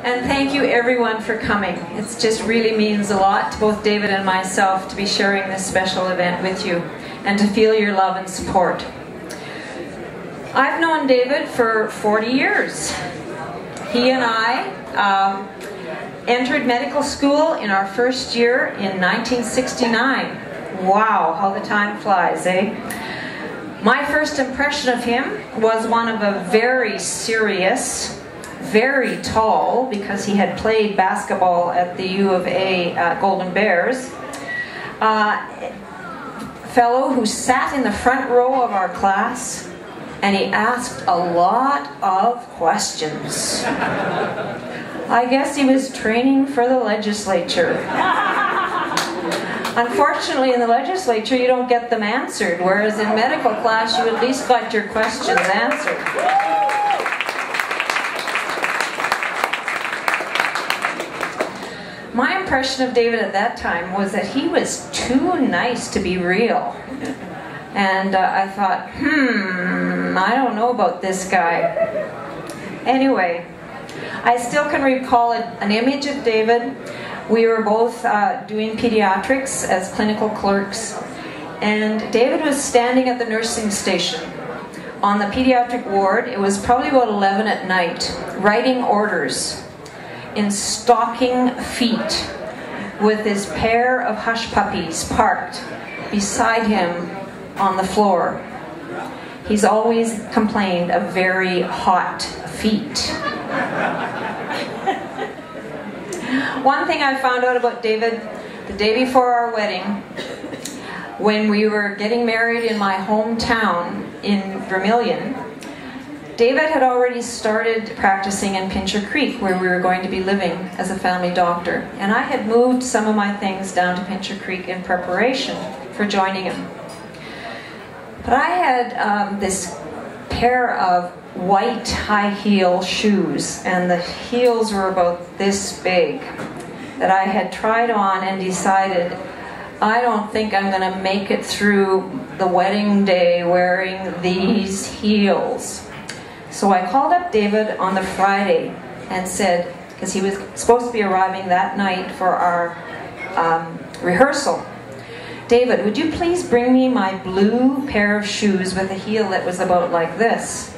And thank you everyone for coming. It just really means a lot to both David and myself to be sharing this special event with you and to feel your love and support. I've known David for 40 years. He and I entered medical school in our first year in 1969. Wow, how the time flies, eh? My first impression of him was one of a very serious, very tall, because he had played basketball at the U of A Golden Bears, fellow who sat in the front row of our class, and he asked a lot of questions. I guess he was training for the legislature. Unfortunately, in the legislature, you don't get them answered, whereas in medical class, you at least got your questions answered. My impression of David at that time was that he was too nice to be real. And I thought, I don't know about this guy. Anyway, I still can recall an image of David. We were both doing pediatrics as clinical clerks, and David was standing at the nursing station on the pediatric ward. It was probably about 11 at night, writing orders in stocking feet with his pair of hush puppies parked beside him on the floor. He's always complained of very hot feet. One thing I found out about David the day before our wedding, when we were getting married in my hometown in Vermilion, David had already started practicing in Pincher Creek, where we were going to be living as a family doctor. And I had moved some of my things down to Pincher Creek in preparation for joining him. But I had this pair of white high heel shoes, and the heels were about this big, that I had tried on and decided, I don't think I'm going to make it through the wedding day wearing these heels. So I called up David on the Friday and said, because he was supposed to be arriving that night for our rehearsal, David, would you please bring me my blue pair of shoes with a heel that was about like this?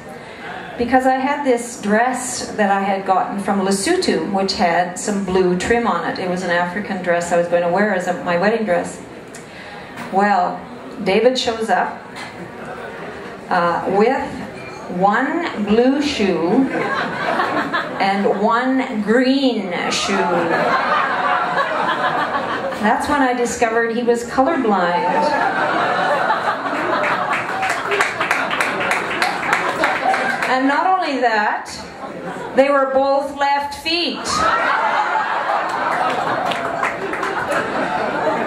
Because I had this dress that I had gotten from Lesotho, which had some blue trim on it. It was an African dress I was going to wear as my wedding dress. Well, David shows up with one blue shoe and one green shoe. That's when I discovered he was colorblind. And not only that, they were both left feet.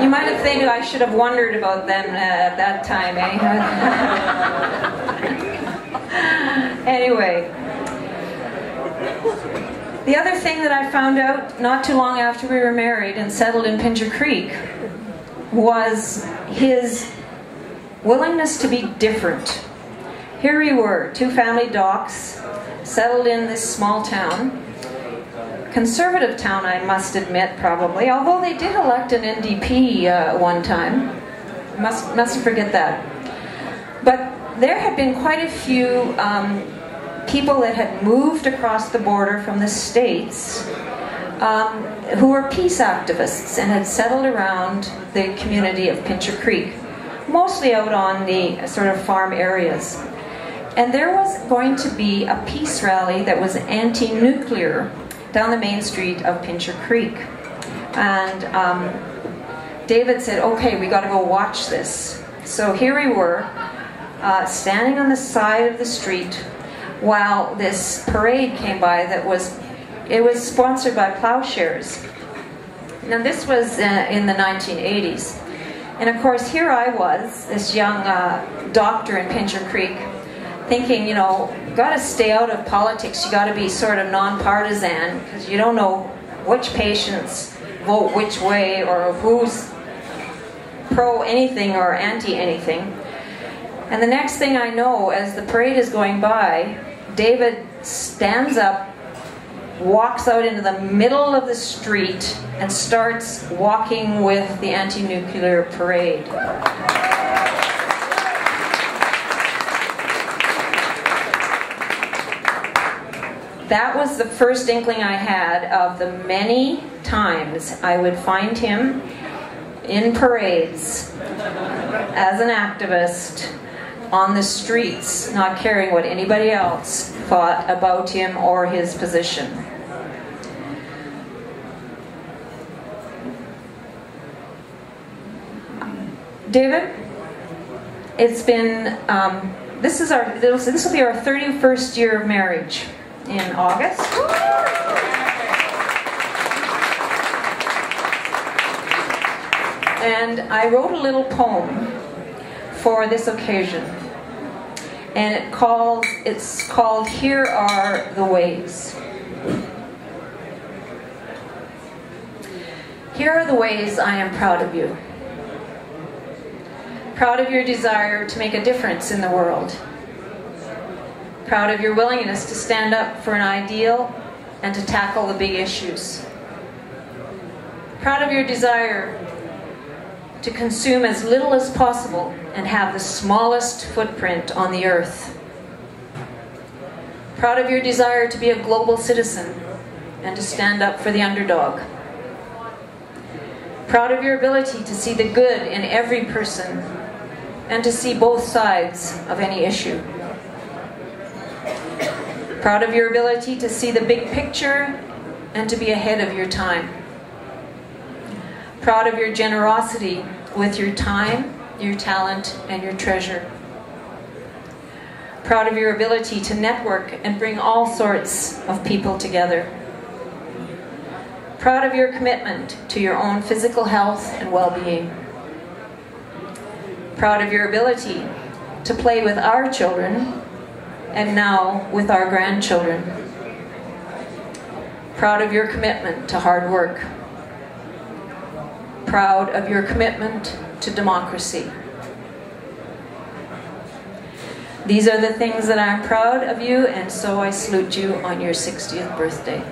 You might have think I should have wondered about them at that time, eh? Anyway, the other thing that I found out not too long after we were married and settled in Pincher Creek was his willingness to be different. Here we were, two family docs, settled in this small town. Conservative town, I must admit, probably, although they did elect an NDP one time. Mustn't forget that. But there had been quite a few people that had moved across the border from the States who were peace activists and had settled around the community of Pincher Creek, mostly out on the sort of farm areas. And there was going to be a peace rally that was anti-nuclear down the main street of Pincher Creek. And David said, okay, we got to go watch this. So here we were, standing on the side of the street while this parade came by that was sponsored by Plowshares. Now this was in the 1980s. And of course here I was, this young doctor in Pincher Creek, thinking, you know, got to stay out of politics. You got to be sort of nonpartisan, because you don't know which patients vote which way or who's pro anything or anti anything. And the next thing I know, as the parade is going by, David stands up walks out into the middle of the street and starts walking with the anti-nuclear parade. That was the first inkling I had of the many times I would find him in parades as an activist on the streets, not caring what anybody else thought about him or his position. David, it's been, this will be our 31st year of marriage in August. And I wrote a little poem for this occasion. And it's called Here Are the Ways. Here are the ways I am proud of you. Proud of your desire to make a difference in the world. Proud of your willingness to stand up for an ideal and to tackle the big issues. Proud of your desire to consume as little as possible and have the smallest footprint on the earth. Proud of your desire to be a global citizen and to stand up for the underdog. Proud of your ability to see the good in every person and to see both sides of any issue. Proud of your ability to see the big picture and to be ahead of your time. Proud of your generosity with your time, your talent, and your treasure. Proud of your ability to network and bring all sorts of people together. Proud of your commitment to your own physical health and well-being. Proud of your ability to play with our children and now with our grandchildren. Proud of your commitment to hard work. Proud of your commitment to democracy. These are the things that I'm proud of you, and so I salute you on your 60th birthday.